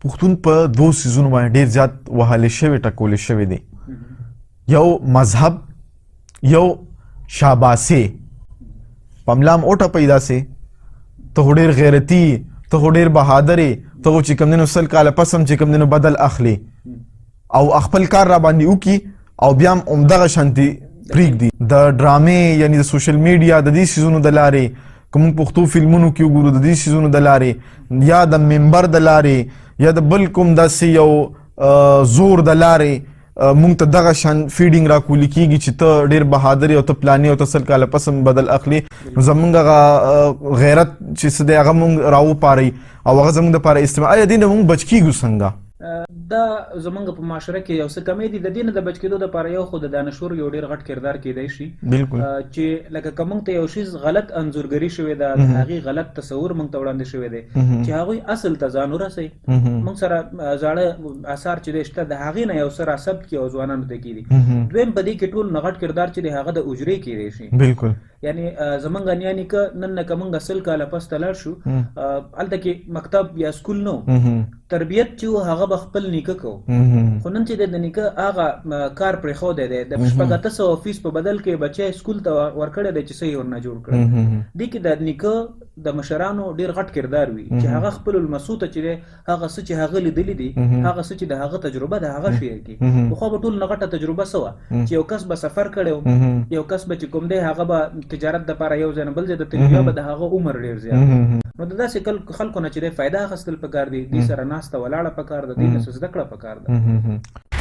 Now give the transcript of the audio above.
پښتون په دوه سیزونو باندې ډیر زیات وهلې شوی ټکولې شوی دی. یو مذهب، یو شاباسي. پملام اوټه پیدا سي ته ډیر غیرتی، ته ډیر بهادر، ته چې کوم دینو سل کاله پسم چې کوم دینو بدل اخلي او خپل کار را باندې وکي او بیا هم عمدغه شانتي پرېږدي. د ډرامې یعنی د سوشل میډیا د دې سیزونو د لارې که موږ پښتو فلمونو کې وګورو د دې سیزونو د لارې یا د منبر د لارې یا د بل کوم داسې یو زور د لارې موږ ته دغه شان فیډینګ راکولی کېږي چې ته ډېر بهادر او ته پلانې او ته سل کاله پسم بدل اخلي. نو زموږ هغه غیرت چې څه دی هغه موږ راوپاروي او هغه زموږ دپاره استعمال. آیا دې نه موږ بچ کېږو څنګه؟ دا زمونږ په معاشره کې یو څه کمی دي. د دې نه د بچ کېدو دپاره یو خو د دانشور یو ډېر غټ کردار کیدی شي. بالکل چې لکه که موږ ته یو شیز غلط انځورګري شوې ده، د هغې غلط تصور موږ ته وړاندې شوی دی چې هغوی اصل ته ځان ورسوي. موږ سره زاړه اثار چې دی شته، د هغې نه یو څه راثبت کړي او ځوانانو ته کېږدي. دویم په دې کې ټول نه غټ کردار چې دی هغه د اجرې کیدی شي. بالکل یعنی زمونږ نیا نیکه نن نه که موږ سل کاله پس ته لاړ شو، هلته کې مکتب یا سکول نه و، تربیت چې و هغه به خپل نیکه کو. خو نن چې د نیکه هغه کار پرېښودی دی، د شپږ اته سوه فیس په بدل کې بچی سکول ته ورکړی دی چې څه یې ورنه جوړ کړی. دې کې د نیکه د مشرانو ډېر غټ کردار وي چې هغه خپل المسو ته چې دی هغه څه چې هغه لیدلي دي، هغه څه چې د هغه تجربه ده هغه شیر کړي. پخوا به ټول نه غټه تجربه څه وه چې یو کس به سفر کړی و، یو کس به چې کوم دی هغه به تجارت دپاره یو ځای نه بل ځای ته تللي، بیا به د هغه عمر ډېر زیات. نو د داسې خلکو نه چې دی فایده اخیستل پکار دي، دې سره ناسته ولاړه پکار ده، دې نه څه زده کړه پکار ده.